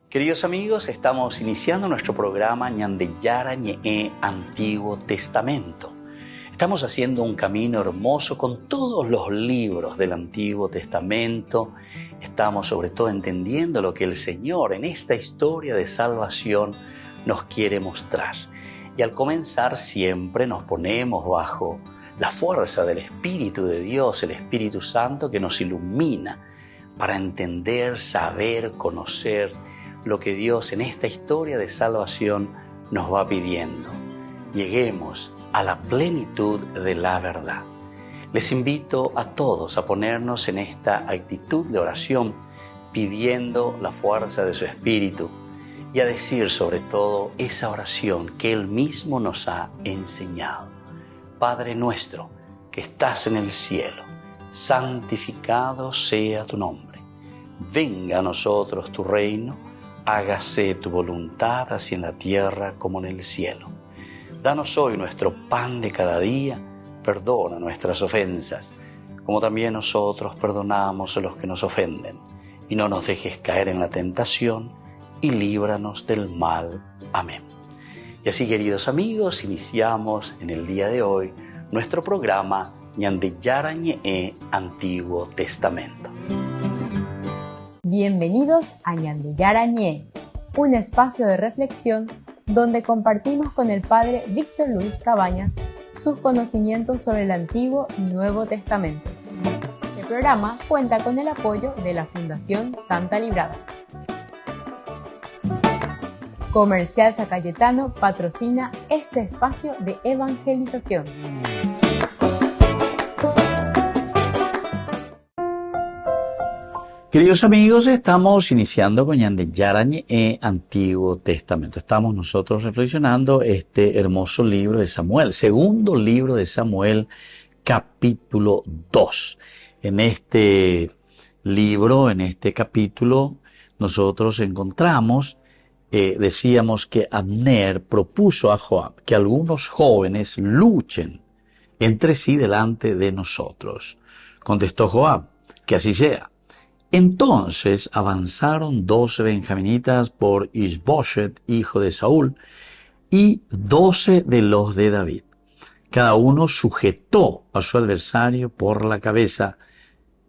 Queridos amigos, estamos iniciando nuestro programa Ñandeyara Ñe'e Antiguo Testamento. Estamos haciendo un camino hermoso con todos los libros del Antiguo Testamento. Estamos sobre todo entendiendo lo que el Señor en esta historia de salvación nos quiere mostrar. Y al comenzar siempre nos ponemos bajo la fuerza del Espíritu de Dios, el Espíritu Santo que nos ilumina para entender, saber, conocer lo que Dios en esta historia de salvación nos va pidiendo. Lleguemos a la plenitud de la verdad. Les invito a todos a ponernos en esta actitud de oración, pidiendo la fuerza de su Espíritu y a decir sobre todo esa oración que Él mismo nos ha enseñado. Padre nuestro que estás en el cielo, santificado sea tu nombre. Venga a nosotros tu reino, hágase tu voluntad así en la tierra como en el cielo. Danos hoy nuestro pan de cada día, perdona nuestras ofensas, como también nosotros perdonamos a los que nos ofenden. Y no nos dejes caer en la tentación, y líbranos del mal. Amén. Y así, queridos amigos, iniciamos en el día de hoy nuestro programa Ñandeyara Ñe'e Antiguo Testamento. Bienvenidos a Ñandeyara Ñe'e, un espacio de reflexión donde compartimos con el Padre Víctor Luis Cabañas sus conocimientos sobre el Antiguo y Nuevo Testamento. El programa cuenta con el apoyo de la Fundación Santa Librada. Comercial San Cayetano patrocina este espacio de evangelización. Queridos amigos, estamos iniciando con Ñandeyara Ñe'e Antiguo Testamento. Estamos nosotros reflexionando este hermoso libro de Samuel, segundo libro de Samuel, capítulo 2. En este libro, en este capítulo, nosotros encontramos decíamos que Abner propuso a Joab que algunos jóvenes luchen entre sí delante de nosotros. Contestó Joab, que así sea. Entonces avanzaron 12 benjaminitas por Isboshet, hijo de Saúl, y 12 de los de David. Cada uno sujetó a su adversario por la cabeza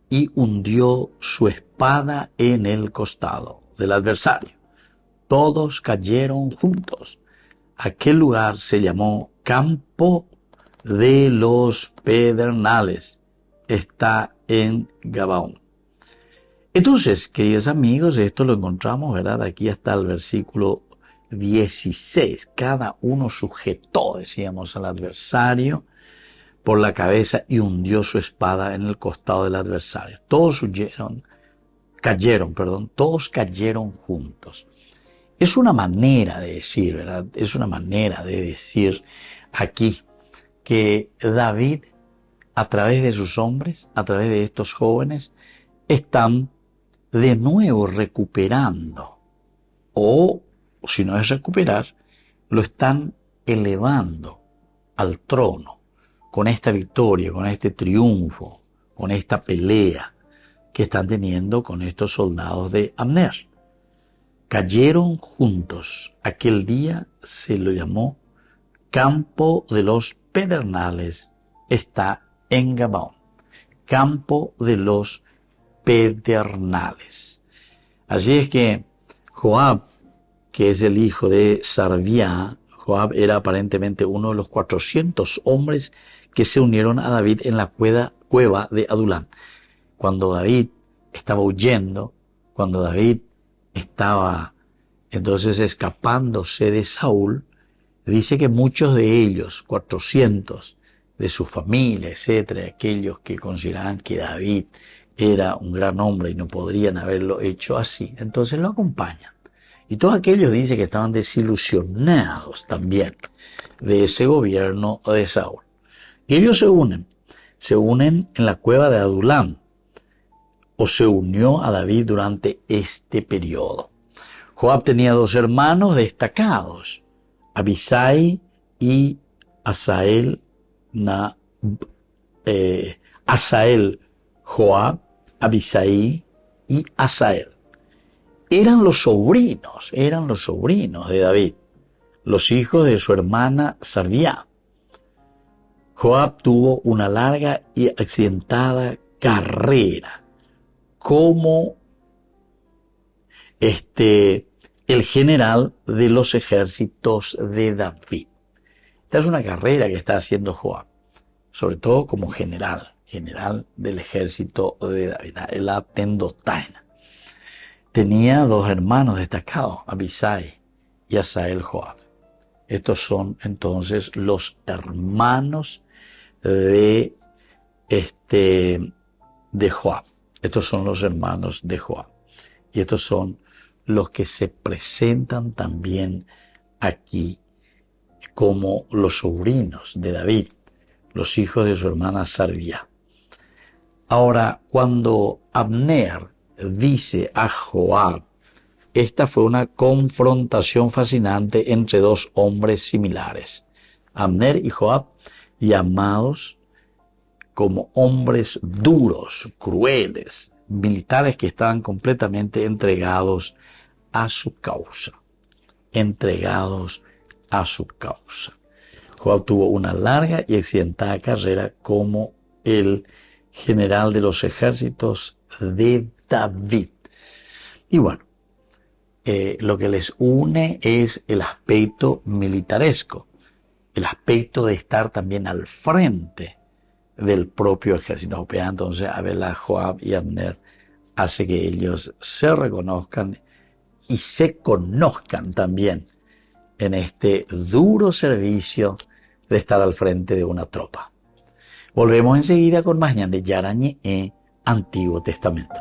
y hundió su espada en el costado del adversario. Todos cayeron juntos. Aquel lugar se llamó Campo de los Pedernales. Está en Gabaón. Entonces, queridos amigos, esto lo encontramos, ¿verdad? Aquí hasta el versículo 16. Cada uno sujetó, decíamos, al adversario por la cabeza y hundió su espada en el costado del adversario. Todos cayeron juntos. Es una manera de decir, ¿verdad? Es una manera de decir aquí que David, a través de sus hombres, a través de estos jóvenes, están de nuevo recuperando, o si no es recuperar, lo están elevando al trono con esta victoria, con este triunfo, con esta pelea que están teniendo con estos soldados de Abner. Cayeron juntos. Aquel día se lo llamó Campo de los Pedernales. Está en Gabaón. Campo de los Pedernales. Así es que Joab, que es el hijo de Sarvía, Joab era aparentemente uno de los 400 hombres que se unieron a David en la cueva de Adulán. Cuando David estaba huyendo, cuando David estaba entonces escapándose de Saúl, dice que muchos de ellos, 400, de su familia, etcétera, aquellos que consideraban que David era un gran hombre y no podrían haberlo hecho así, entonces lo acompañan. Y todos aquellos dicen que estaban desilusionados también de ese gobierno de Saúl. Y ellos se unen en la cueva de Adulán, o se unió a David durante este periodo. Joab tenía dos hermanos destacados, Abisai y Asael, Joab, Abisai y Asael. eran los sobrinos de David, los hijos de su hermana Sarvia. Joab tuvo una larga y accidentada carrera como el general de los ejércitos de David. Esta es una carrera que está haciendo Joab, sobre todo como general del ejército de David, el Atendotain. Tenía dos hermanos destacados, Abisai y Asael Joab. Estos son entonces los hermanos de Joab. Estos son los hermanos de Joab. Y estos son los que se presentan también aquí como los sobrinos de David, los hijos de su hermana Sarvia. Ahora, cuando Abner dice a Joab, esta fue una confrontación fascinante entre dos hombres similares, Abner y Joab, llamados como hombres duros, crueles, militares que estaban completamente entregados a su causa. Joab tuvo una larga y accidentada carrera como el general de los ejércitos de David. Y bueno, lo que les une es el aspecto militaresco, el aspecto de estar también al frente del propio ejército. Entonces, a ver, Joab y Abner hace que ellos se reconozcan y se conozcan también en este duro servicio de estar al frente de una tropa. Volvemos enseguida con más ñan de Yara Ñe'e, Antiguo Testamento.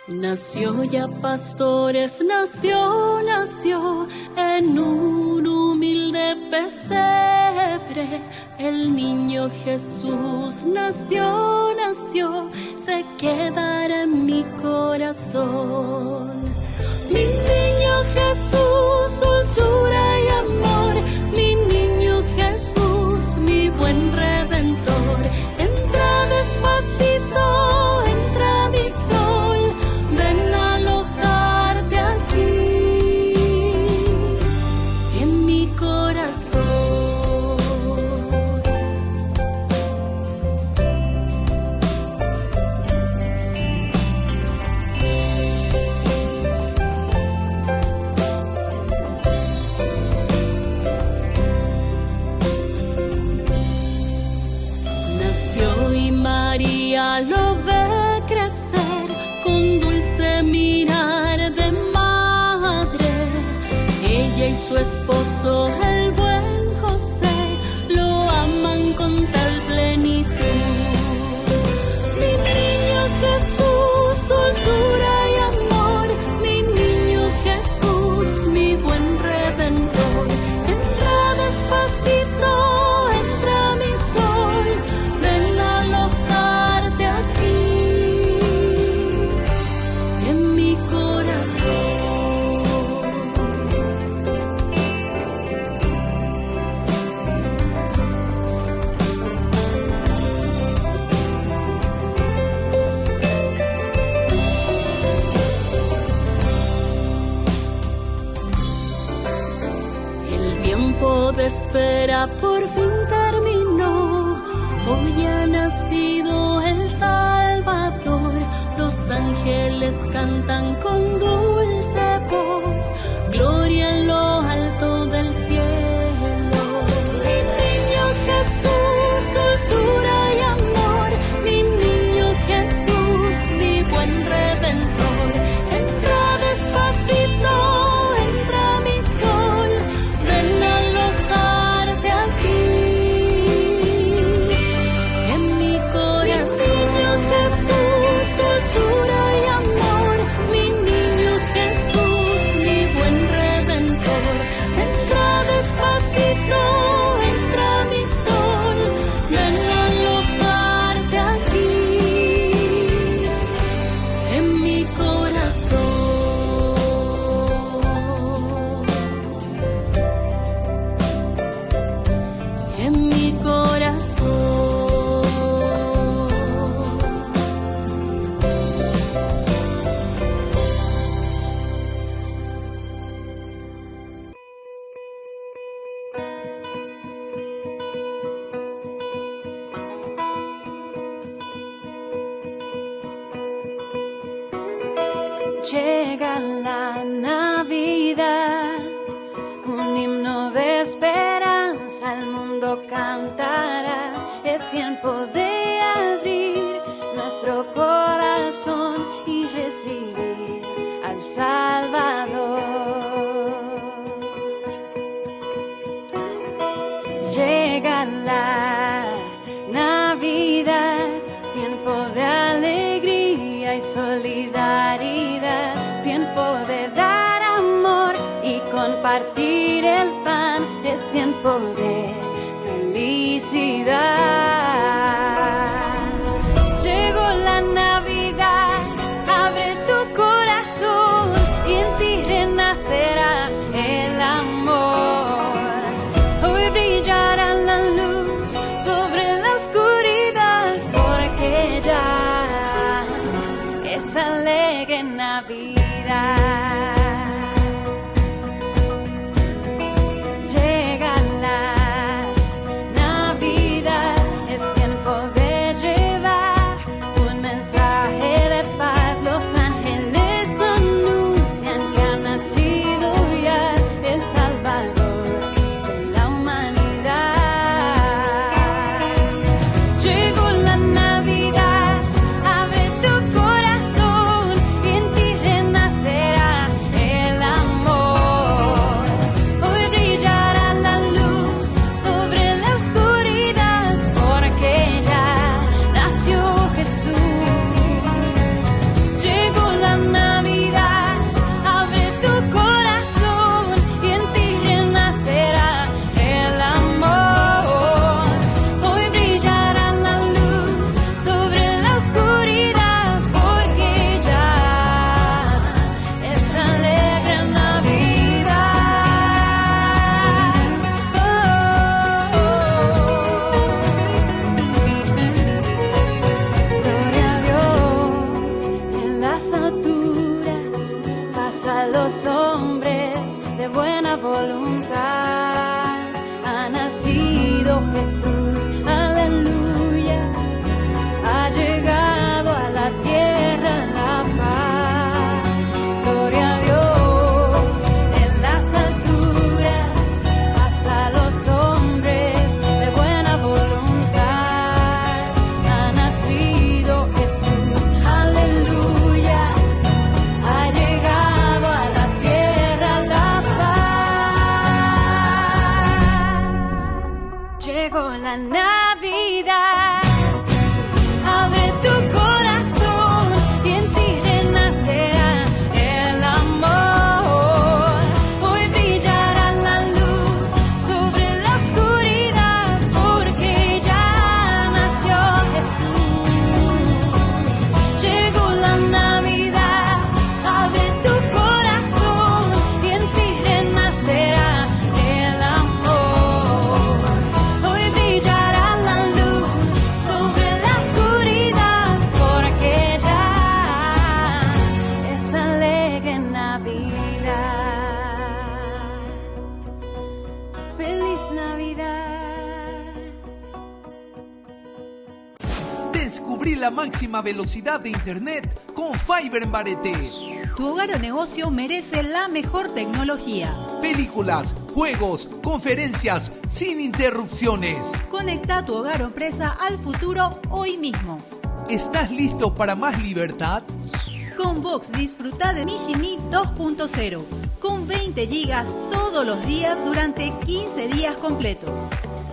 Nació ya pastores, nació en un humilde pesebre. El niño Jesús nació, se quedará en mi corazón. Mi niño Jesús, dulzura y amor, mi niño Jesús, mi buen redentor. Entra despacito, entra mi sol, ven a alojarte aquí, en mi corazón. Nació y María lo ve crecer con dulce mirar de madre. Ella y su esposo, el buen José, lo aman con tal plenitud. Mi niño Jesús, dulzura y amor, mi niño Jesús, mi buen redentor. Entra despacito, entra mi sol, ven a alojarte aquí, en mi corazón. El tiempo de espera por fin terminó. Hoy ha nacido el Salvador. Los ángeles ángeles cantan con dulce voz, gloria en lo alto del cielo. Mi niño Jesús, dulzura y amor, mi niño Jesús, mi buen Redentor, entra despacito, entra mi sol, ven a alojarte aquí. En mi corazón, mi niño Jesús, dulzura y amor, mi niño Jesús, mi buen Redentor, entra despacito, entra mi sol, ven a alojarte aquí. En mi corazón. En mi corazón. Llega la Navidad, un himno de esperanza, el mundo cantará. Es tiempo de abrir nuestro corazón y recibir al Salvador. Llega la Navidad, tiempo de alegría y solidaridad, tiempo de dar amor y compartir el pan, es tiempo de felicidad. Llegó la Navidad, abre tu corazón y en ti renacerá el amor. Hoy brillará la luz sobre la oscuridad, porque ya es alegre Navidad. Llega la Navidad, es tiempo de llevar un mensaje de paz. Los ángeles anuncian que ha nacido ya el Salvador de la humanidad. Llegó la Navidad, abre tu corazón y en ti renacerá el amor. Hoy brillará la luz sobre la oscuridad, porque ya nació Jesús. Llegó la Navidad, abre tu corazón y en ti renacerá el amor. Hoy brillará la luz sobre la oscuridad, porque ya es alegre Navidad. Gloria a Dios en las alturas, paz a los hombres de buena voluntad. Ha nacido Jesús, aleluya, ha llegado a la tierra la paz. Gloria a Dios en las alturas, paz a los hombres de buena voluntad. Ha nacido Jesús, aleluya, ha llegado a la tierra la paz. Llegó la Navidad. Descubrí la máxima velocidad de internet con Fiber en Barete. Tu hogar o negocio merece la mejor tecnología. Películas, juegos, conferencias, sin interrupciones. Conecta tu hogar o empresa al futuro hoy mismo. ¿Estás listo para más libertad? Con Vox disfruta de Mishimi 2.0 con 20 gigas todos los días durante 15 días completos.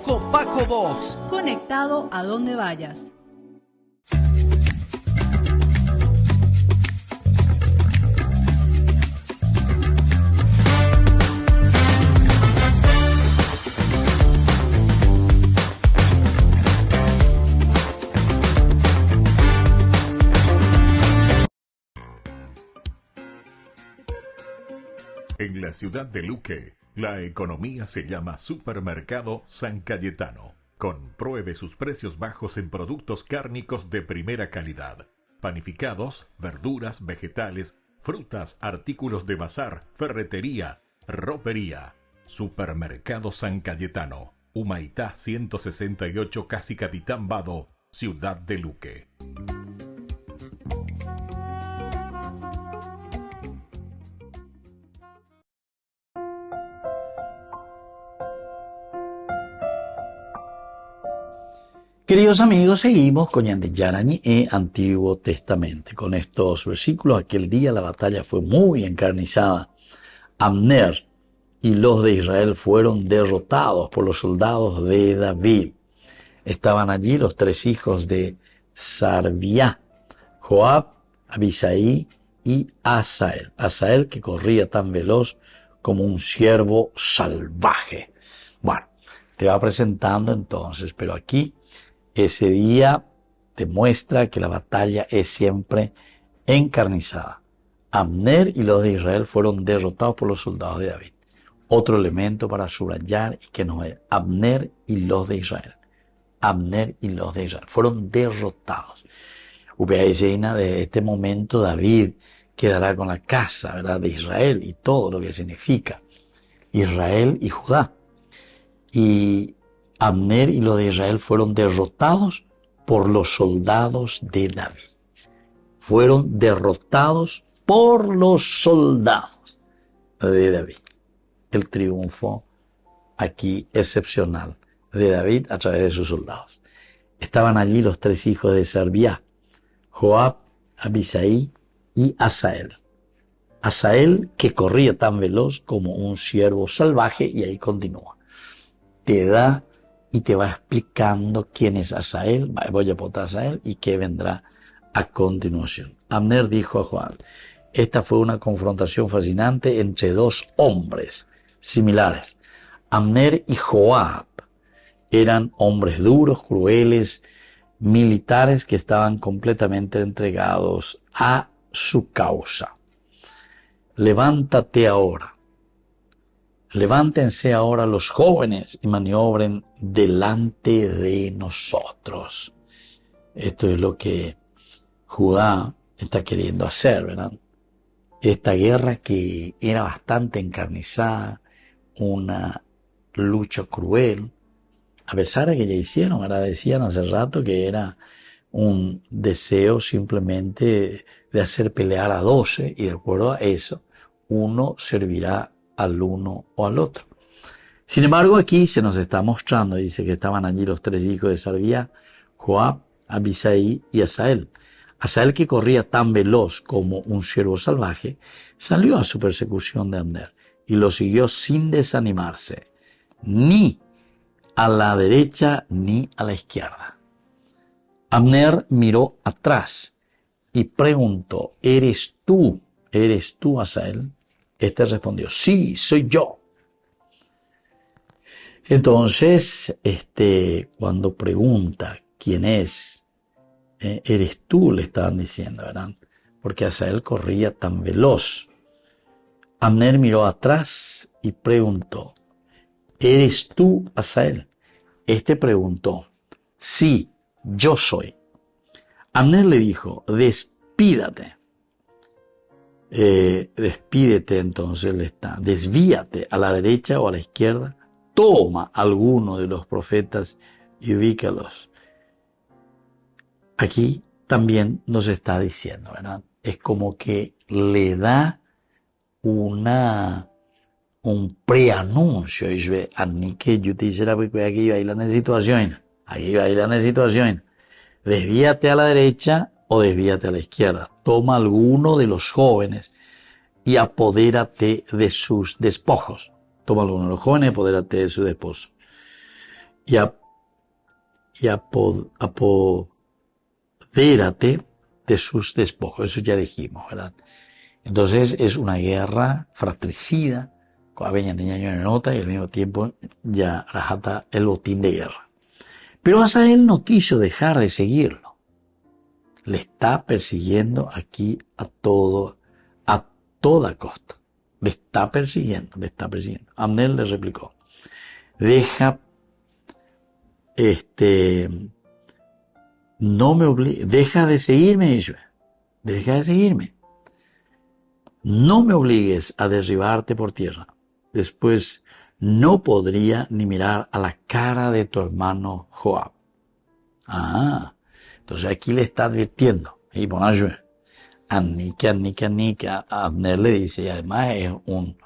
Con Paco Vox. Conectado a donde vayas. En la ciudad de Luque, la economía se llama Supermercado San Cayetano. Compruebe sus precios bajos en productos cárnicos de primera calidad. Panificados, verduras, vegetales, frutas, artículos de bazar, ferretería, ropería. Supermercado San Cayetano. Humaitá 168, Casi Capitán Vado, ciudad de Luque. Queridos amigos, seguimos con Ñandeyarañe e Antiguo Testamento. Con estos versículos, aquel día la batalla fue muy encarnizada. Abner y los de Israel fueron derrotados por los soldados de David. Estaban allí los tres hijos de Sarvia, Joab, Abisai y Asael. Asael que corría tan veloz como un ciervo salvaje. Bueno, te va presentando entonces, pero aquí ese día demuestra que la batalla es siempre encarnizada. Abner y los de Israel fueron derrotados por los soldados de David. Otro elemento para subrayar y que no es Abner y los de Israel. Abner y los de Israel fueron derrotados. Desde este momento David quedará con la casa, ¿verdad?, de Israel y todo lo que significa Israel y Judá. Y Abner y los de Israel fueron derrotados por los soldados de David. Fueron derrotados por los soldados de David. El triunfo aquí excepcional de David a través de sus soldados. Estaban allí los tres hijos de Sarvia, Joab, Abisai y Asael. Asael que corría tan veloz como un ciervo salvaje, y ahí continúa. Te da y te va explicando quién es Asael, voy a apuntar a Asael y qué vendrá a continuación. Abner dijo a Joab: esta fue una confrontación fascinante entre dos hombres similares. Abner y Joab eran hombres duros, crueles, militares que estaban completamente entregados a su causa. Levántate ahora. Levántense ahora los jóvenes y maniobren delante de nosotros. Esto es lo que Judá está queriendo hacer, ¿verdad? Esta guerra que era bastante encarnizada, una lucha cruel, a pesar de que ya hicieron, ¿verdad? Decían hace rato que era un deseo simplemente de hacer pelear a 12 y de acuerdo a eso, uno servirá al uno o al otro. Sin embargo, aquí se nos está mostrando, dice que estaban allí los tres hijos de Sarvia, Joab, Abisai y Asael. Asael, que corría tan veloz como un ciervo salvaje, salió a su persecución de Abner y lo siguió sin desanimarse, ni a la derecha ni a la izquierda. Abner miró atrás y preguntó: ¿Eres tú, Asael? Este respondió: sí, soy yo. Entonces, cuando pregunta quién es, eres tú, le estaban diciendo, ¿verdad? Porque Asael corría tan veloz. Abner miró atrás y preguntó: ¿eres tú, Asael? Este preguntó: sí, yo soy. Abner le dijo: despídate. Despídete, entonces le está. Desvíate a la derecha o a la izquierda. Toma alguno de los profetas y ubícalos. aquí también nos está diciendo, ¿verdad? Es como que le da un preanuncio, dice, a mí que yo te hice aquí va a ir la situación, aquí va a ir la situación, desvíate a la derecha o desvíate a la izquierda, toma alguno de los jóvenes y apodérate de sus despojos, toma alguno de los jóvenes y apodérate de sus despojos, y apodérate de sus despojos, eso ya dijimos, ¿verdad? Entonces es una guerra fratricida, con aveña niña nota y al mismo tiempo ya rajata el botín de guerra. Pero Asael no quiso dejar de seguirlo. Le está persiguiendo aquí a toda costa. Le está persiguiendo. Abner le replicó, deja de seguirme, dice, deja de seguirme. No me obligues a derribarte por tierra. Después no podría ni mirar a la cara de tu hermano Joab. Entonces aquí le está advirtiendo. Y bueno, Anika, Abner le dice, y además es un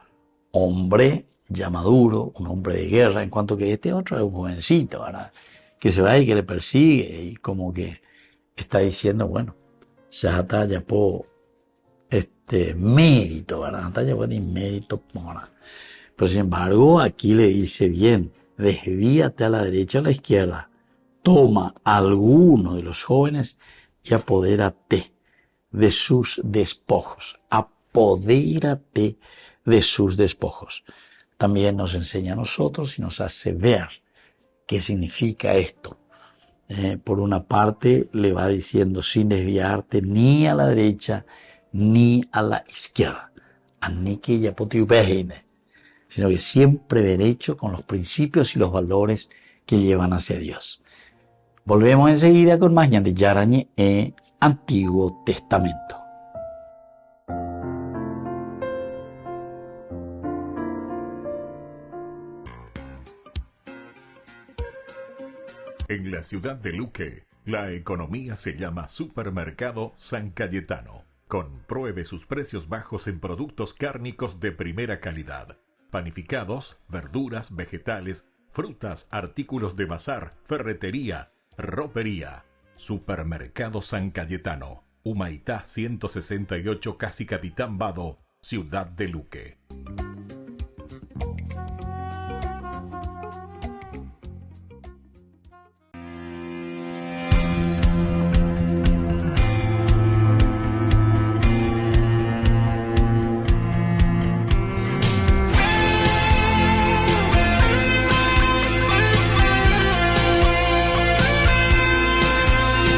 hombre ya maduro, un hombre de guerra, en cuanto que este otro es un jovencito, ¿verdad? Que se va y que le persigue, y como que está diciendo, bueno, ya está, ya puedo, mérito, ¿verdad? Ya puedo mérito, ¿verdad? Pero sin embargo, aquí le dice bien, desvíate a la derecha o a la izquierda, toma a alguno de los jóvenes y apodérate de sus despojos. Apodérate de sus despojos. También nos enseña a nosotros y nos hace ver qué significa esto. Por una parte, le va diciendo sin desviarte ni a la derecha ni a la izquierda. Sino que siempre derecho con los principios y los valores que llevan hacia Dios. Volvemos enseguida con más de Yarañe Antiguo Testamento. En la ciudad de Luque, la economía se llama Supermercado San Cayetano. Compruebe sus precios bajos en productos cárnicos de primera calidad. Panificados, verduras, vegetales, frutas, artículos de bazar, ferretería, ropería. Supermercado San Cayetano, Humaitá 168, Casi Capitán Vado, Ciudad de Luque.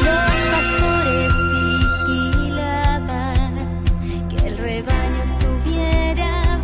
Los pastores vigilaban que el rebaño estuviera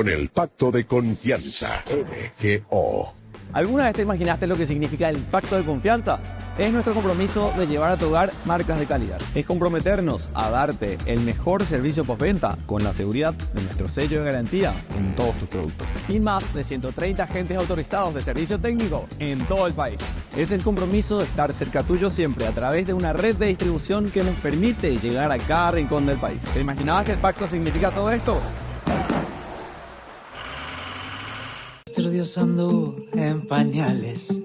con el Pacto de Confianza. MGO. ¿Alguna vez te imaginaste lo que significa el Pacto de Confianza? Es nuestro compromiso de llevar a tu hogar marcas de calidad. Es comprometernos a darte el mejor servicio postventa con la seguridad de nuestro sello de garantía en todos tus productos. Y más de 130 agentes autorizados de servicio técnico en todo el país. Es el compromiso de estar cerca tuyo siempre a través de una red de distribución que nos permite llegar a cada rincón del país. ¿Te imaginabas que el pacto significa todo esto? Nuestro Dios anduvo en pañales.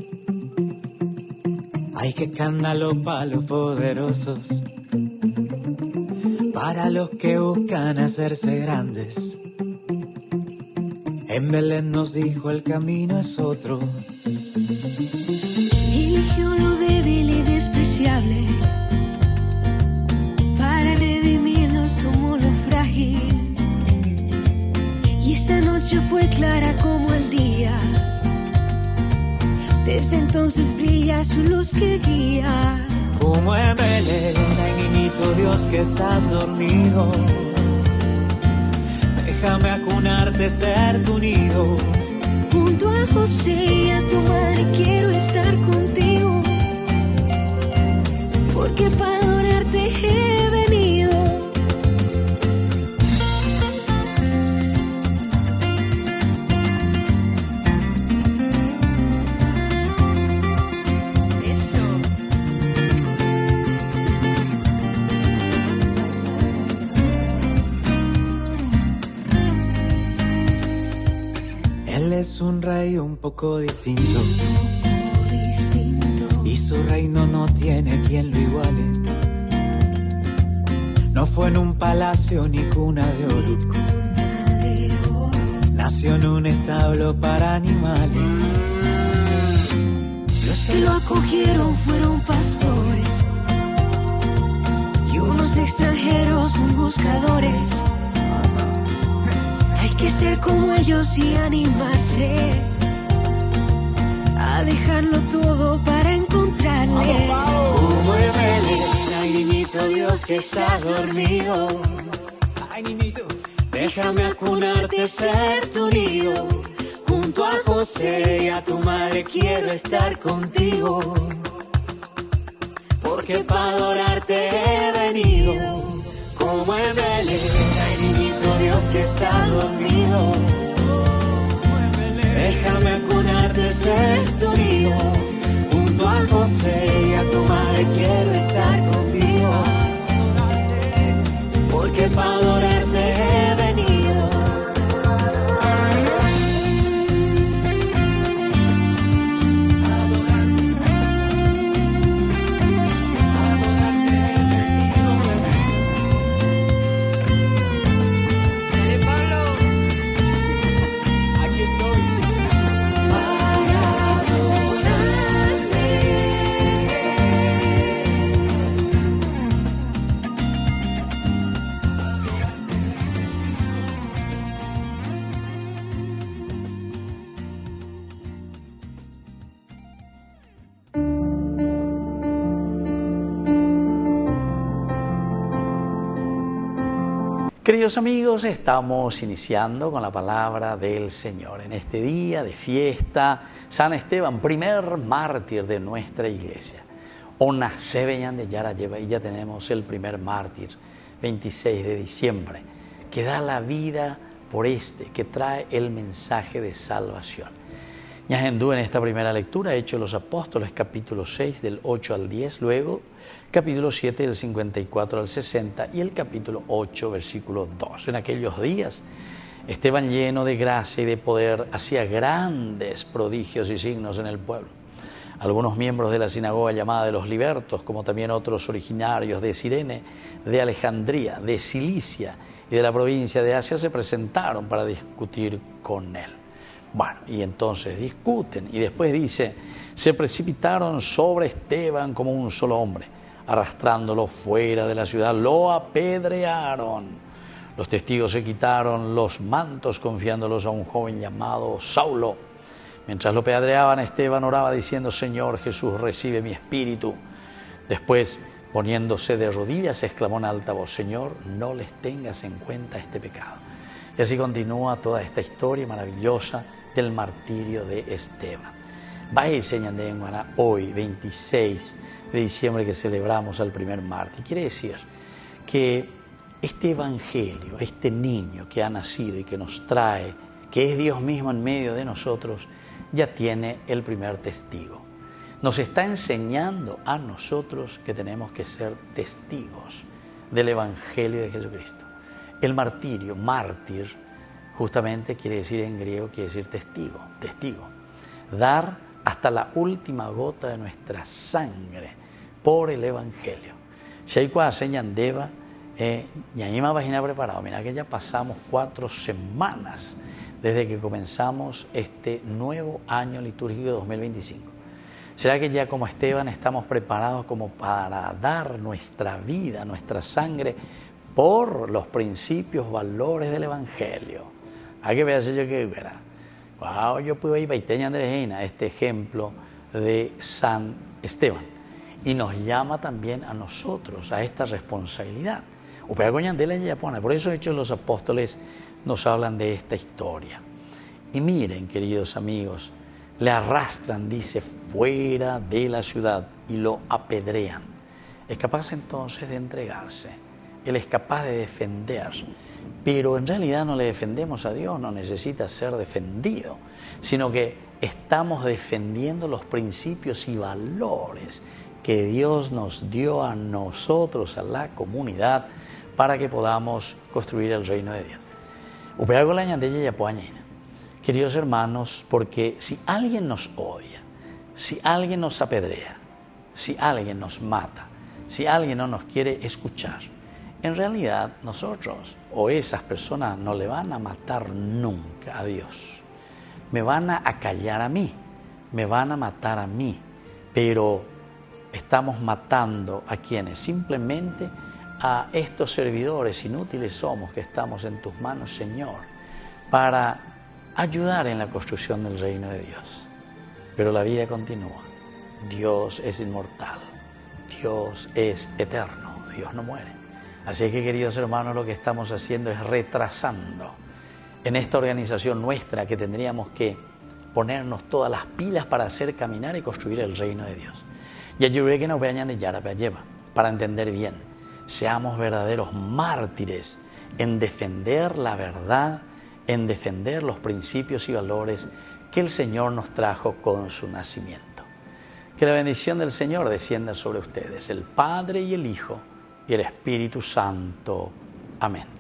Ay, qué escándalo para los poderosos, para los que buscan hacerse grandes. En Belén nos dijo el camino es otro. Eligió lo débil y despreciable, para redimirnos tomó lo frágil. Y esa noche fue clara como el día. Desde entonces brilla su luz que guía. Como en Belén, ay niñito Dios que estás dormido, déjame acunarte, ser tu nido. Junto a José y a tu madre quiero estar contigo, porque para adorarte he venido. Él es un rey un poco distinto, y su reino no tiene quien lo iguale. No fue en un palacio ni cuna de oro, nació en un establo para animales. Los que lo acogieron fueron pastores y unos extranjeros muy buscadores. Hay que ser como ellos y animarse a dejarlo todo para encontrarle. Como en Belén, ay niñito Dios que estás dormido, ay niñito, déjame acunarte, ser tu nido. Junto a José y a tu madre quiero estar contigo, porque para adorarte he venido. Como en Belén, ay niñito Dios que está dormido, déjame acunarte, ser tu nido. Junto a José y a tu madre quiero estar contigo, porque para adorarte he venido. Queridos amigos, estamos iniciando con la palabra del Señor. En este día de fiesta, San Esteban, primer mártir de nuestra iglesia. Ona Sebeñan de Yara lleva y ya tenemos el primer mártir, 26 de diciembre, que da la vida por que trae el mensaje de salvación. Ñahendú en esta primera lectura, Hechos de los Apóstoles, capítulo 6, del 8 al 10, luego capítulo 7, del 54 al 60 y el capítulo 8, versículo 2. En aquellos días, Esteban, lleno de gracia y de poder, hacía grandes prodigios y signos en el pueblo. Algunos miembros de la sinagoga llamada de los libertos, como también otros originarios de Cirene, de Alejandría, de Cilicia y de la provincia de Asia, se presentaron para discutir con él. Bueno, y entonces discuten y después dice, se precipitaron sobre Esteban como un solo hombre, arrastrándolo fuera de la ciudad, lo apedrearon. Los testigos se quitaron los mantos confiándolos a un joven llamado Saulo. Mientras lo apedreaban, Esteban oraba diciendo, Señor Jesús, recibe mi espíritu. Después, poniéndose de rodillas, exclamó en alta voz, Señor, no les tengas en cuenta este pecado. Y así continúa toda esta historia maravillosa del martirio de Esteban. Vaya enseñando hoy, 26 de diciembre, que celebramos al primer mártir. Quiere decir que este evangelio, este niño que ha nacido y que nos trae, que es Dios mismo en medio de nosotros, ya tiene el primer testigo. Nos está enseñando a nosotros que tenemos que ser testigos del evangelio de Jesucristo. El martirio, mártir, justamente quiere decir en griego, quiere decir testigo, testigo. Dar hasta la última gota de nuestra sangre por el evangelio. Sheikwa enseñan deba, y a mí me imagino preparado. Mira que ya pasamos 4 semanas desde que comenzamos este nuevo año litúrgico de 2025. ¿Será que ya como Esteban estamos preparados como para dar nuestra vida, nuestra sangre por los principios, valores del evangelio? Hay que ver si yo que verá. Wow, yo puedo ir a Andrejina, este ejemplo de San Esteban. Y nos llama también a nosotros a esta responsabilidad. Por eso Hechos de los Apóstoles nos hablan de esta historia. Y miren, queridos amigos, le arrastran, dice, fuera de la ciudad y lo apedrean. Es capaz entonces de entregarse. Él es capaz de defender. Pero en realidad no le defendemos a Dios, no necesita ser defendido, sino que estamos defendiendo los principios y valores que Dios nos dio a nosotros, a la comunidad, para que podamos construir el reino de Dios. Queridos hermanos, porque si alguien nos odia, si alguien nos apedrea, si alguien nos mata, si alguien no nos quiere escuchar, en realidad nosotros o esas personas no le van a matar nunca a Dios. Me van a acallar a mí, me van a matar a mí, pero estamos matando a quienes, simplemente a estos servidores inútiles somos que estamos en tus manos, Señor, para ayudar en la construcción del reino de Dios. Pero la vida continúa. Dios es inmortal, Dios es eterno, Dios no muere. Así que, queridos hermanos, lo que estamos haciendo es retrasando en esta organización nuestra que tendríamos que ponernos todas las pilas para hacer caminar y construir el reino de Dios. Y ayudé que nos vean de Yara lleva para entender bien. Seamos verdaderos mártires en defender la verdad, en defender los principios y valores que el Señor nos trajo con su nacimiento. Que la bendición del Señor descienda sobre ustedes, el Padre y el Hijo y el Espíritu Santo. Amén.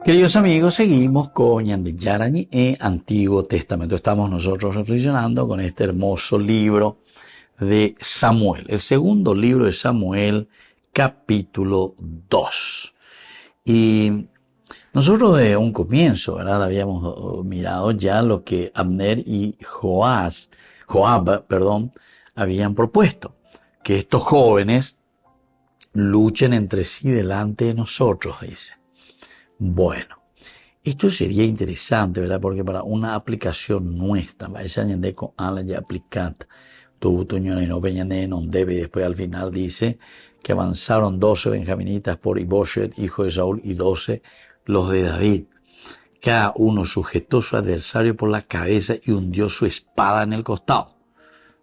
Queridos amigos, seguimos con Ñandeyarañi e Antiguo Testamento. Estamos nosotros reflexionando con este hermoso libro de Samuel, el segundo libro de Samuel, capítulo 2. Y nosotros de un comienzo, ¿verdad? Habíamos mirado ya lo que Abner y Joab, habían propuesto, que estos jóvenes luchen entre sí delante de nosotros, dice. Bueno, esto sería interesante, ¿verdad? Porque para una aplicación nuestra, esa ñande con ala ya aplicada, tuvo tuñón y no peñane no debe, y después al final dice que avanzaron 12 benjaminitas por Iboshet, hijo de Saúl, y 12 los de David. Cada uno sujetó a su adversario por la cabeza y hundió su espada en el costado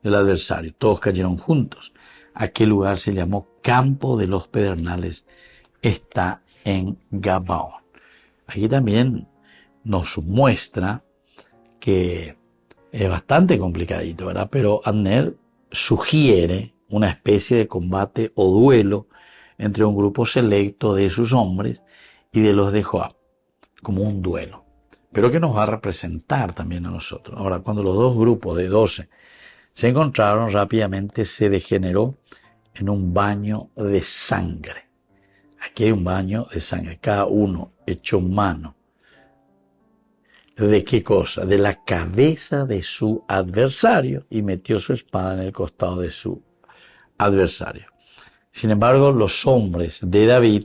del adversario. Todos cayeron juntos. Aquel lugar se llamó Campo de los Pedernales. Está en Gabaón. Aquí también nos muestra que es bastante complicadito, ¿verdad? Pero Abner sugiere una especie de combate o duelo entre un grupo selecto de sus hombres y de los de Joab, como un duelo, pero que nos va a representar también a nosotros. Ahora, cuando los dos grupos de 12 se encontraron, rápidamente se degeneró en un baño de sangre. Aquí hay un baño de sangre, cada uno echó mano. ¿De qué cosa? De la cabeza de su adversario y metió su espada en el costado de su adversario. Sin embargo, los hombres de David,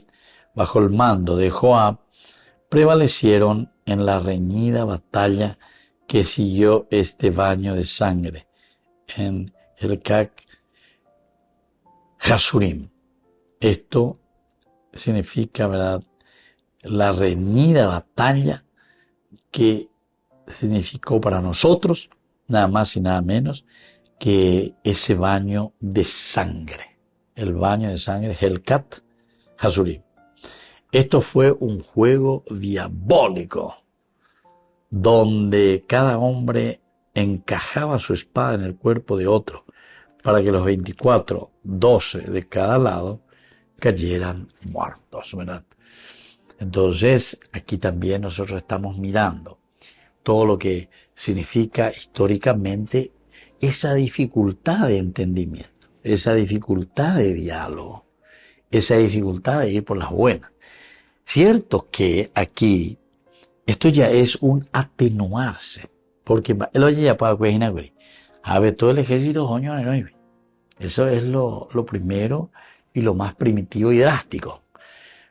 bajo el mando de Joab, prevalecieron en la reñida batalla que siguió este baño de sangre en Helcac Hasurim. Esto significa, ¿verdad?, la reñida batalla que significó para nosotros nada más y nada menos que ese baño de sangre. El baño de sangre, Helcat Hasurim. Esto fue un juego diabólico donde cada hombre encajaba su espada en el cuerpo de otro para que los 24, 12 de cada lado cayeran muertos, ¿verdad? Entonces, aquí también nosotros estamos mirando todo lo que significa históricamente esa dificultad de entendimiento, esa dificultad de diálogo, esa dificultad de ir por las buenas. Cierto que aquí esto ya es un atenuarse, porque él oye ya para cuinar, a ver, todo el ejército joño no. Eso es lo primero y lo más primitivo y drástico.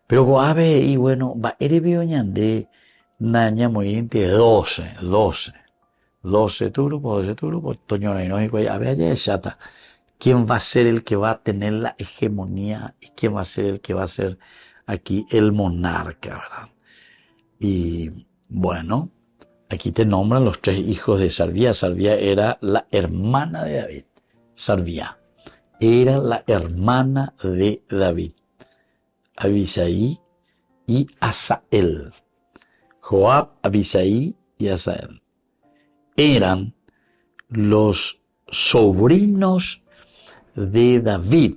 Pero goabe y bueno, va erebe de naña muy inte 12 tu grupo, toño no, a ver allá es chata. ¿Quién va a ser el que va a tener la hegemonía y quién va a ser el que va a ser aquí el monarca, ¿verdad? Y bueno, aquí te nombran los 3 hijos de Sarvía. Sarvía era la hermana de David. Sarvía era la hermana de David. Abisaí y Asael. Joab, Abisaí y Asael. Eran los sobrinos de David.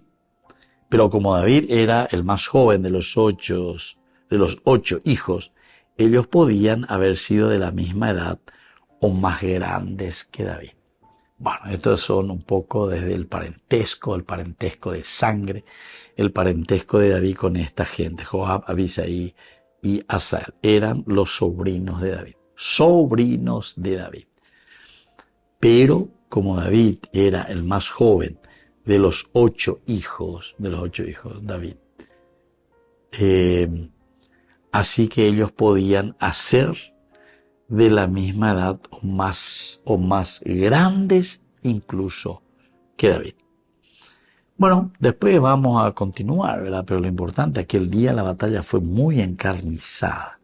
Pero como David era el más joven de los 8 hijos, ellos podían haber sido de la misma edad o más grandes que David. Bueno, estos son un poco desde el parentesco de sangre, el parentesco de David con esta gente. Joab, Abisaí y Asael eran los sobrinos de David. Pero como David era el más joven de los 8 hijos, David, así que ellos podían hacer de la misma edad o más grandes incluso que David. Bueno, después vamos a continuar, ¿verdad? Pero lo importante es que el día de la batalla fue muy encarnizada.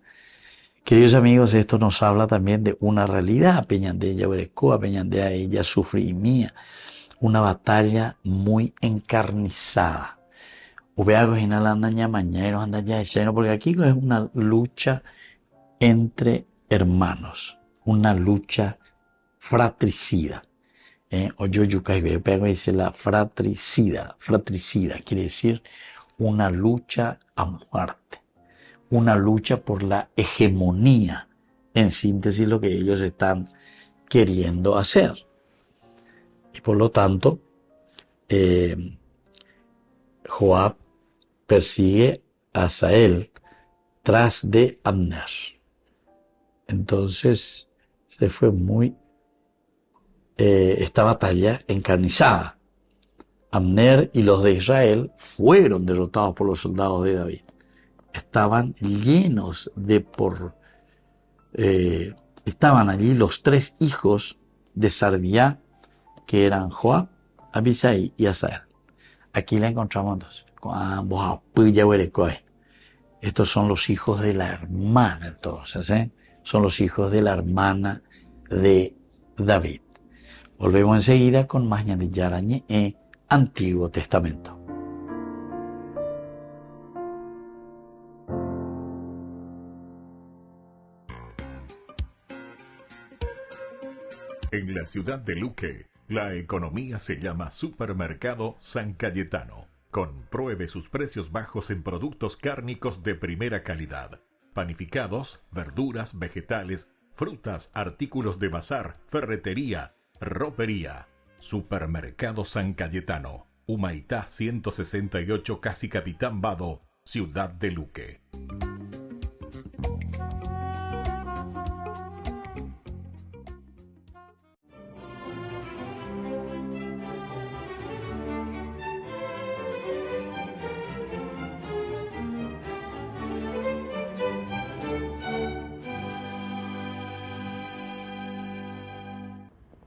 Queridos amigos, esto nos habla también de una realidad, Peñandella Berecoa, Peñandella ella sufrimía, una batalla muy encarnizada. Porque aquí es una lucha entre hermanos, una lucha fratricida. O yo dice la fratricida, quiere decir una lucha a muerte, una lucha por la hegemonía, en síntesis lo que ellos están queriendo hacer. Y por lo tanto, Joab persigue a Asael tras de Abner. Entonces se fue muy esta batalla encarnizada. Abner y los de Israel fueron derrotados por los soldados de David. Estaban llenos de estaban allí los 3 hijos de Sarvía, que eran Joab, Abisaí y Asael. Aquí la encontramos entonces. Estos son los hijos de la hermana, entonces, son los hijos de la hermana de David. Volvemos enseguida con más Ñandillara Ñe'e, Antiguo Testamento. En la ciudad de Luque, la economía se llama Supermercado San Cayetano. Compruebe sus precios bajos en productos cárnicos de primera calidad. panificados, verduras, vegetales, frutas, artículos de bazar, ferretería, ropería. Supermercado San Cayetano, Humaitá 168, casi Capitán Vado, Ciudad de Luque.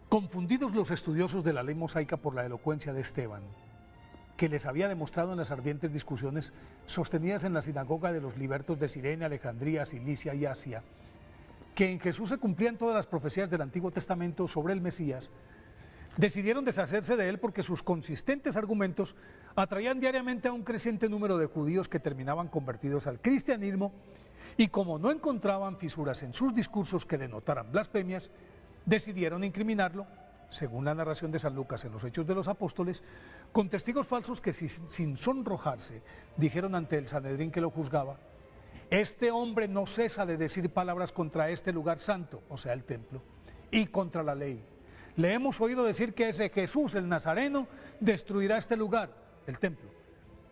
Confundidos los estudiosos de la ley mosaica por la elocuencia de Esteban, que les había demostrado en las ardientes discusiones sostenidas en la sinagoga de los libertos de Cirene, Alejandría, Cilicia y Asia, que en Jesús se cumplían todas las profecías del Antiguo Testamento sobre el Mesías, decidieron deshacerse de él porque sus consistentes argumentos atraían diariamente a un creciente número de judíos que terminaban convertidos al cristianismo, y como no encontraban fisuras en sus discursos que denotaran blasfemias, decidieron incriminarlo, según la narración de San Lucas en los Hechos de los Apóstoles, con testigos falsos que sin sonrojarse dijeron ante el Sanedrín que lo juzgaba: este hombre no cesa de decir palabras contra este lugar santo, o sea el templo, y contra la ley. Le hemos oído decir que ese Jesús el Nazareno destruirá este lugar, el templo,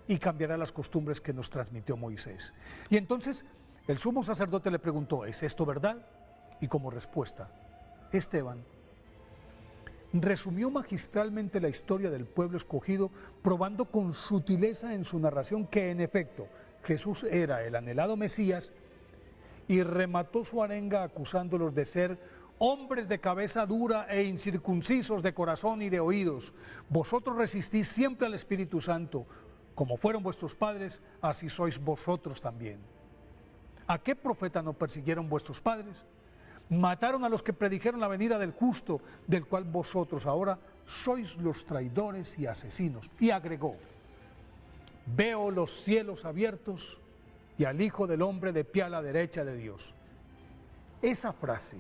y cambiará las costumbres que nos transmitió Moisés. Y entonces el sumo sacerdote le preguntó: ¿es esto verdad? Y como respuesta, Esteban resumió magistralmente la historia del pueblo escogido, probando con sutileza en su narración que en efecto Jesús era el anhelado Mesías, y remató su arenga acusándolos de ser hombres de cabeza dura e incircuncisos de corazón y de oídos. Vosotros resistís siempre al Espíritu Santo, como fueron vuestros padres, así sois vosotros también. ¿A qué profeta no persiguieron vuestros padres? Mataron a los que predijeron la venida del justo, del cual vosotros ahora sois los traidores y asesinos. Y agregó: veo los cielos abiertos y al Hijo del Hombre de pie a la derecha de Dios. Esa frase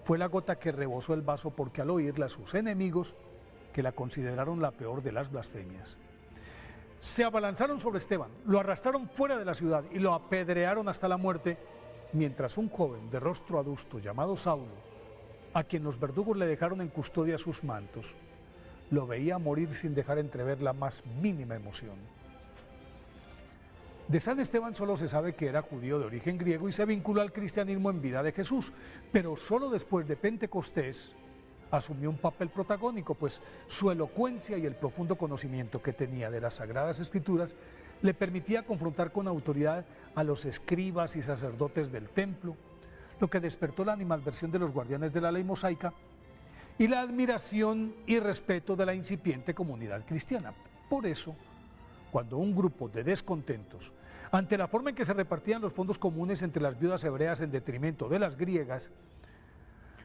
fue la gota que rebosó el vaso, porque al oírla sus enemigos, que la consideraron la peor de las blasfemias, se abalanzaron sobre Esteban, lo arrastraron fuera de la ciudad y lo apedrearon hasta la muerte, mientras un joven de rostro adusto llamado Saulo, a quien los verdugos le dejaron en custodia sus mantos, lo veía morir sin dejar entrever la más mínima emoción. De San Esteban solo se sabe que era judío de origen griego y se vinculó al cristianismo en vida de Jesús, pero solo después de Pentecostés asumió un papel protagónico, pues su elocuencia y el profundo conocimiento que tenía de las Sagradas Escrituras le permitía confrontar con autoridad a los escribas y sacerdotes del templo, lo que despertó la animadversión de los guardianes de la ley mosaica y la admiración y respeto de la incipiente comunidad cristiana. Por eso, cuando un grupo de descontentos, ante la forma en que se repartían los fondos comunes entre las viudas hebreas en detrimento de las griegas,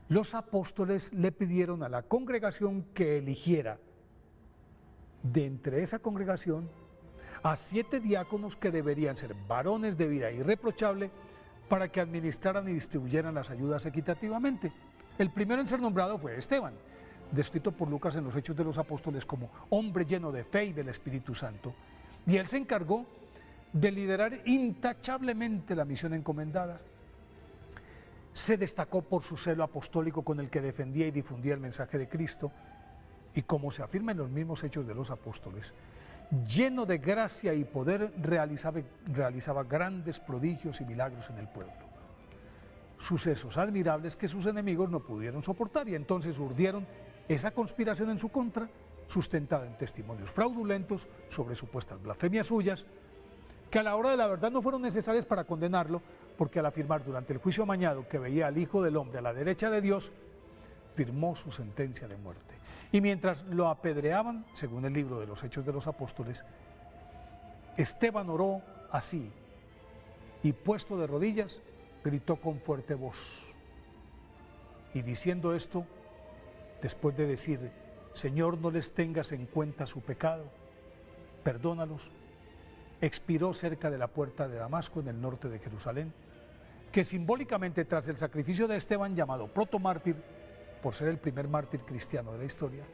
los apóstoles le pidieron a la congregación que eligiera de entre esa congregación a 7 diáconos que deberían ser varones de vida irreprochable para que administraran y distribuyeran las ayudas equitativamente. El primero en ser nombrado fue Esteban, descrito por Lucas en los Hechos de los Apóstoles como hombre lleno de fe y del Espíritu Santo, y él se encargó de liderar intachablemente la misión encomendada. Se destacó por su celo apostólico con el que defendía y difundía el mensaje de Cristo, y como se afirma en los mismos Hechos de los Apóstoles, lleno de gracia y poder, realizaba grandes prodigios y milagros en el pueblo. Sucesos admirables que sus enemigos no pudieron soportar, y entonces urdieron esa conspiración en su contra, sustentada en testimonios fraudulentos sobre supuestas blasfemias suyas, que a la hora de la verdad no fueron necesarias para condenarlo, porque al afirmar durante el juicio amañado que veía al Hijo del Hombre a la derecha de Dios, firmó su sentencia de muerte. Y mientras lo apedreaban, según el libro de los Hechos de los Apóstoles, Esteban oró así, y puesto de rodillas, gritó con fuerte voz. Y diciendo esto, después de decir: Señor, no les tengas en cuenta su pecado, perdónalos, expiró cerca de la puerta de Damasco, en el norte de Jerusalén, que simbólicamente, tras el sacrificio de Esteban, llamado protomártir, por ser el primer mártir cristiano de la historia,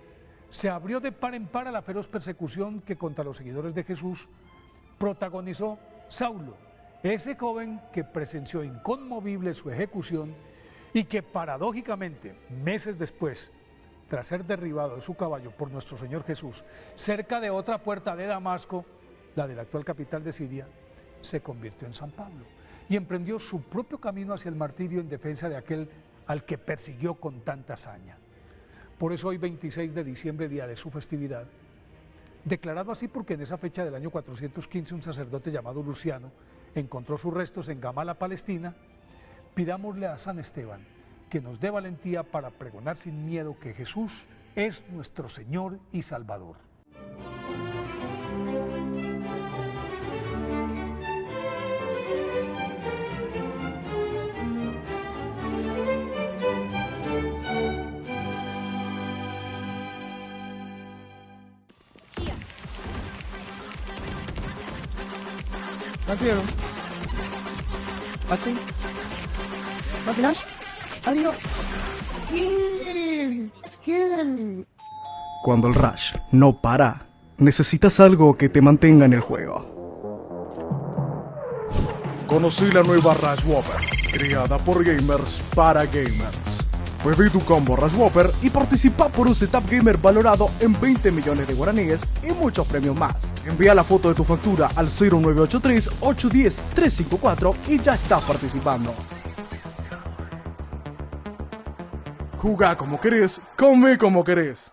se abrió de par en par a la feroz persecución que contra los seguidores de Jesús protagonizó Saulo, Ese joven que presenció inconmovible su ejecución y que paradójicamente, meses después, tras ser derribado de su caballo por nuestro Señor Jesús, cerca de otra puerta de Damasco, la de la actual capital de Siria, se convirtió en San Pablo y emprendió su propio camino hacia el martirio en defensa de aquel al que persiguió con tanta hazaña. Por eso hoy 26 de diciembre, día de su festividad, declarado así porque en esa fecha del año 415 un sacerdote llamado Luciano encontró sus restos en Gamala, Palestina, pidámosle a San Esteban que nos dé valentía para pregonar sin miedo que Jesús es nuestro Señor y Salvador. Cancelo. Así. Máquinas. Adiós. Cuando el rush no para, necesitas algo que te mantenga en el juego. Conocí la nueva Rush Whopper, creada por gamers para gamers. Pedí tu combo Rush Whopper y participa por un setup gamer valorado en 20 millones de guaraníes y muchos premios más. Envía la foto de tu factura al 0983-810-354 y ya estás participando. Jugá como querés, come como querés.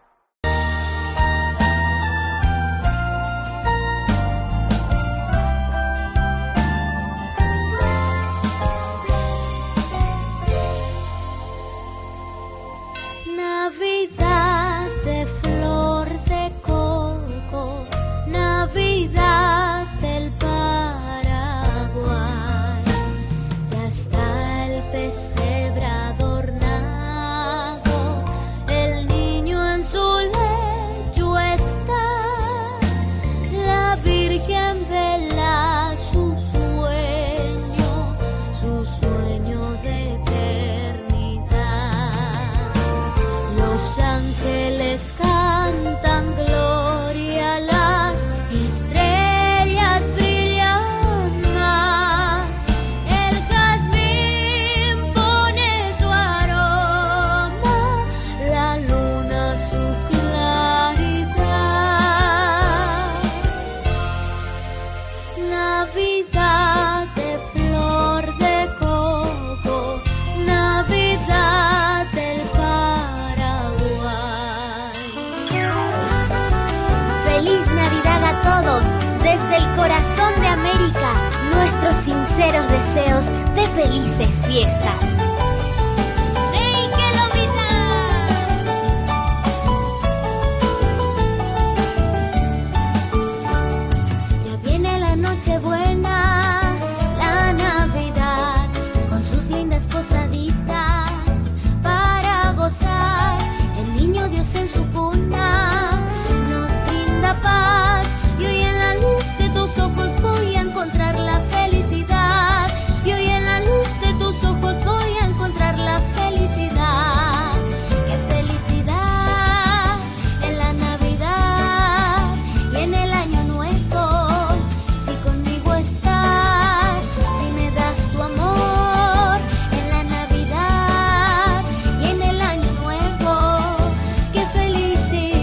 Navidad de flor de coco, Navidad del Paraguay, ya está el pesebre adornado, el niño en su lecho está, la Virgen vela su sueño de eternidad. Los ángeles cantan gloria, las estrellas brillan más, el jazmín pone su aroma, la luna su claridad. Navidad de flor de coco, Navidad del Feliz Navidad a todos, desde el corazón de América, nuestros sinceros deseos de felices fiestas. Ya viene la Nochebuena, la Navidad, con sus lindas posaditas para gozar. El niño Dios en su cuna paz, y hoy en la luz de tus ojos voy a encontrar la felicidad, y hoy en la luz de tus ojos voy a encontrar la felicidad. Qué felicidad en la Navidad y en el año nuevo, si conmigo estás, si me das tu amor, en la Navidad y en el año nuevo, qué felicidad.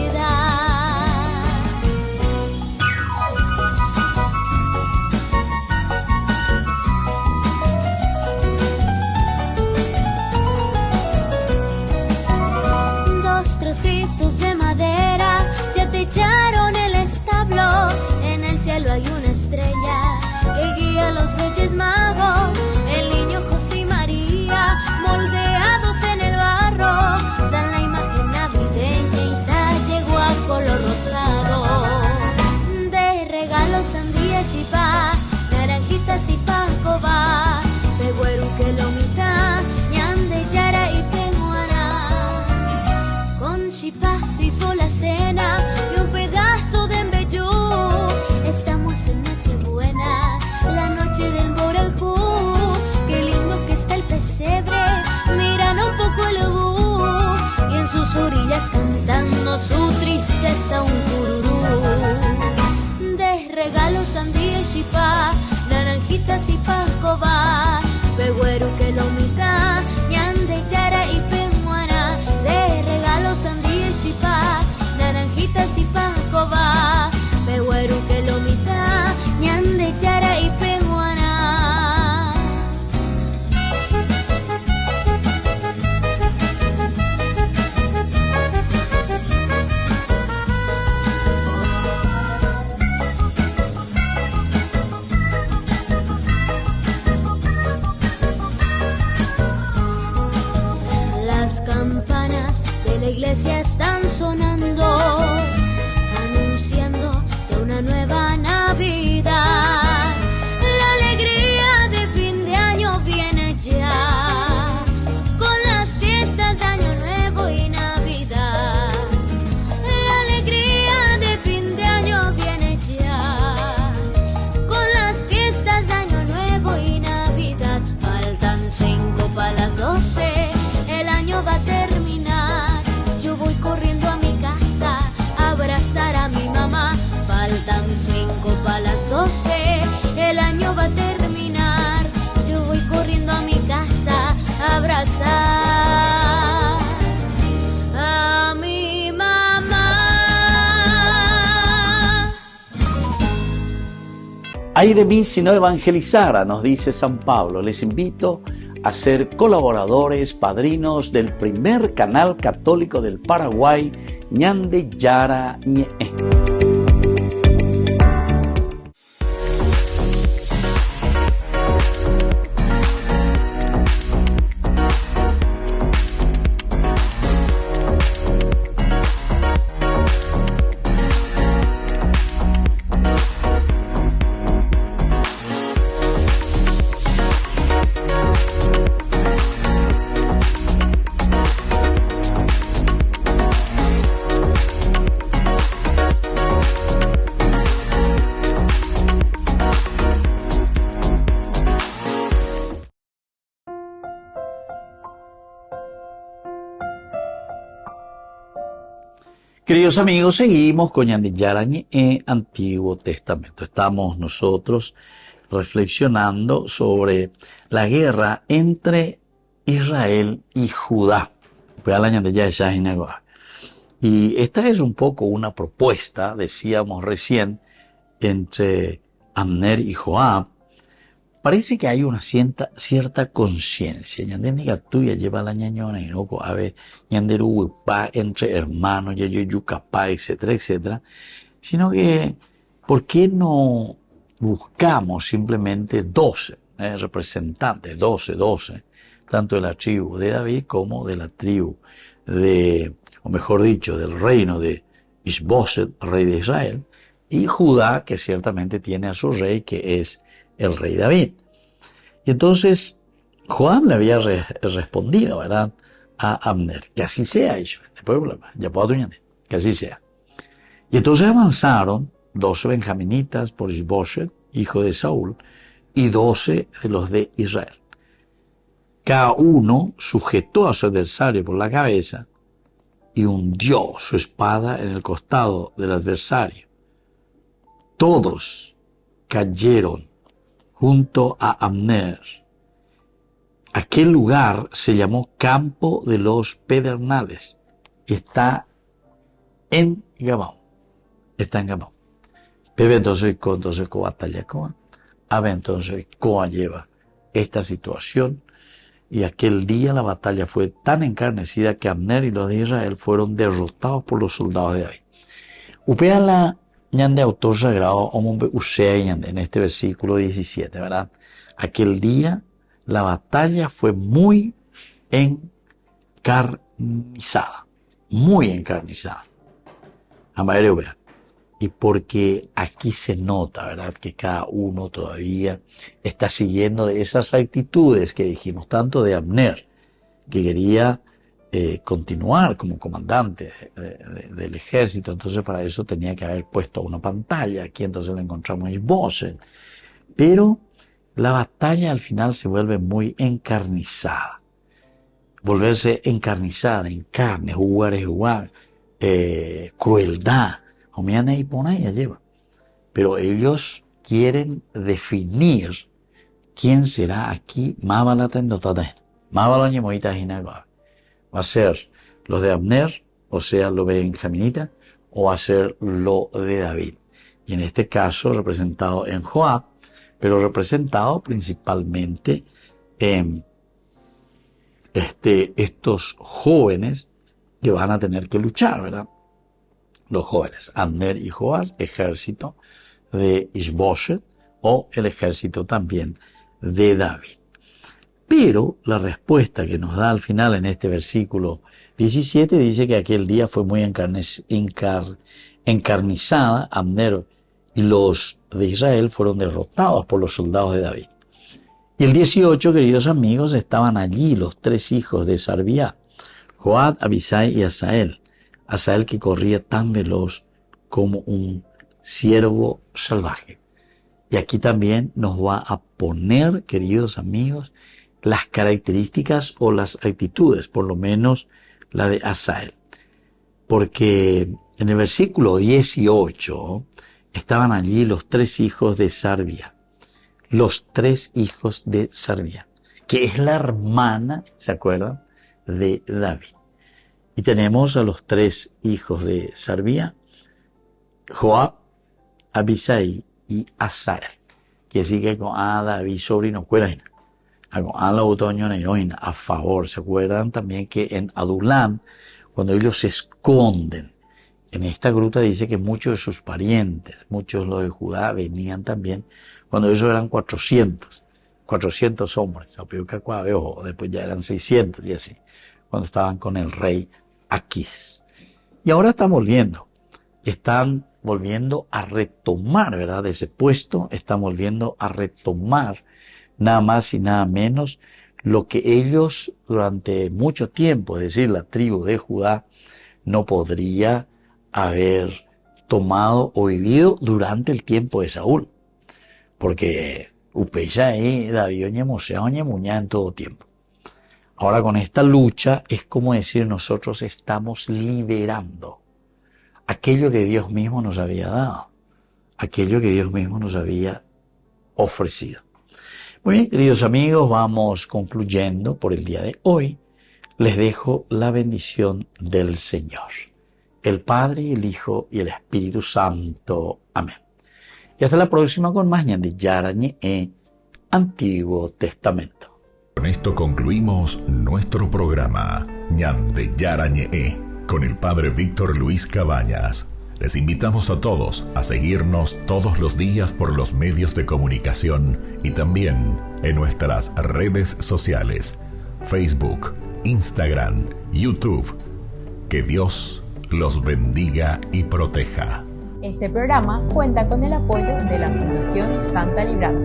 Trocitos de madera ya te echaron el establo, en el cielo hay una estrella que guía a los Reyes Magos, el niño José y María moldeados en el barro dan la imagen navideña y ya llegó a color rosado. De regalos sandía, chipá, naranjitas y pacoba, de güero que lo mitad, ñande, yara y chipás hizo la cena y un pedazo de embellú. Estamos en Nochebuena, la noche del Borajú. Qué lindo que está el pesebre, miran un poco el ogú, y en sus orillas cantando su tristeza un cururú. De regalos sandía y chipá, naranjitas y paja iglesia están sonando, anunciando ya una nueva Navidad. La alegría de fin de año viene ya, con las fiestas de Año Nuevo y Navidad. La alegría de fin de año viene ya, con las fiestas de Año Nuevo y Navidad. Faltan 5 para las 12, el año va a terminar. Yo voy corriendo a mi casa a abrazar a mi mamá. Faltan 5 para las 12, el año va a terminar. Yo voy corriendo a mi casa a abrazar a mi mamá. Ay de mí si no evangelizara, nos dice San Pablo. Les invito a ser colaboradores, padrinos del primer canal católico del Paraguay, Ñande Yara Ñe'e. Queridos amigos, seguimos con Ñande Yara Ñe'e, Antiguo Testamento. Estamos nosotros reflexionando sobre la guerra entre Israel y Judá. Y esta es un poco una propuesta, decíamos recién, entre Abner y Joab. Parece que hay una cierta conciencia. Ñande tuya lleva la ñañona y no ave ñanderu entre hermanos, yucapá, etcétera, etcétera. Sino que, ¿por qué no buscamos simplemente 12 representantes, 12, tanto de la tribu de David como de la tribu o mejor dicho, del reino de Isboset, rey de Israel, y Judá, que ciertamente tiene a su rey, que es el rey David? Y entonces Joab le había respondido, ¿verdad?, a Abner, que así sea, eso, no hay problema, ya puedo tuñar, que así sea. Y entonces avanzaron 12 benjaminitas por Isboset, hijo de Saúl, y 12 de los de Israel. Cada uno sujetó a su adversario por la cabeza y hundió su espada en el costado del adversario. Todos cayeron junto a Abner. Aquel lugar se llamó Campo de los Pedernales. Está en Gabón. Pero entonces con batalla con. A ver, entonces cómo lleva esta situación. Y aquel día la batalla fue tan encarnecida que Abner y los de Israel fueron derrotados por los soldados de David. Upea Ñande autor sagrado en este versículo 17, ¿verdad? Aquel día la batalla fue muy encarnizada. Y porque aquí se nota, ¿verdad?, que cada uno todavía está siguiendo de esas actitudes que dijimos, tanto de Abner, que quería continuar como comandante del ejército. Entonces para eso tenía que haber puesto una pantalla. Aquí entonces lo encontramos en Isboset. Pero la batalla al final se vuelve muy encarnizada. Volverse encarnizada en carne, jugar, crueldad. Pero ellos quieren definir quién será aquí. ¿Va a ser los de Abner, o sea, los benjaminitas, o va a ser lo de David? Y en este caso representado en Joab, pero representado principalmente en estos jóvenes que van a tener que luchar, ¿verdad? Los jóvenes, Abner y Joab, ejército de Isboset, o el ejército también de David. Pero la respuesta que nos da al final en este versículo 17 dice que aquel día fue muy encarnizada. Abner y los de Israel fueron derrotados por los soldados de David. Y el 18, queridos amigos, estaban allí los 3 hijos de Sarvía, Joab, Abisai y Asael. Asael que corría tan veloz como un ciervo salvaje. Y aquí también nos va a poner, queridos amigos, las características o las actitudes, por lo menos la de Asael. Porque en el versículo 18 estaban allí los 3 hijos de Sarvía. Los 3 hijos de Sarvía, que es la hermana, ¿se acuerdan?, de David. Y tenemos a los 3 hijos de Sarvía, Joab, Abisai y Asael, que sigue con David sobrino cueraina, con la otoño heroína a favor. ¿Se acuerdan también que en Adulam, cuando ellos se esconden en esta gruta, dice que muchos de sus parientes, muchos los de Judá, venían también, cuando ellos eran 400 hombres, después ya eran 600 y así, cuando estaban con el rey Aquís. Y ahora están volviendo a retomar, ¿verdad?, ese puesto, están volviendo a retomar nada más y nada menos lo que ellos durante mucho tiempo, es decir, la tribu de Judá, no podría haber tomado o vivido durante el tiempo de Saúl. Porque David en todo tiempo. Ahora con esta lucha es como decir, nosotros estamos liberando aquello que Dios mismo nos había dado, aquello que Dios mismo nos había ofrecido. Muy bien, queridos amigos, vamos concluyendo por el día de hoy. Les dejo la bendición del Señor, el Padre, el Hijo y el Espíritu Santo. Amén. Y hasta la próxima con más Ñan de Yara Ñe Antiguo Testamento. Con esto concluimos nuestro programa Ñan de Yara Ñe con el Padre Víctor Luis Cabañas. Les invitamos a todos a seguirnos todos los días por los medios de comunicación y también en nuestras redes sociales, Facebook, Instagram, YouTube. Que Dios los bendiga y proteja. Este programa cuenta con el apoyo de la Fundación Santa Librada.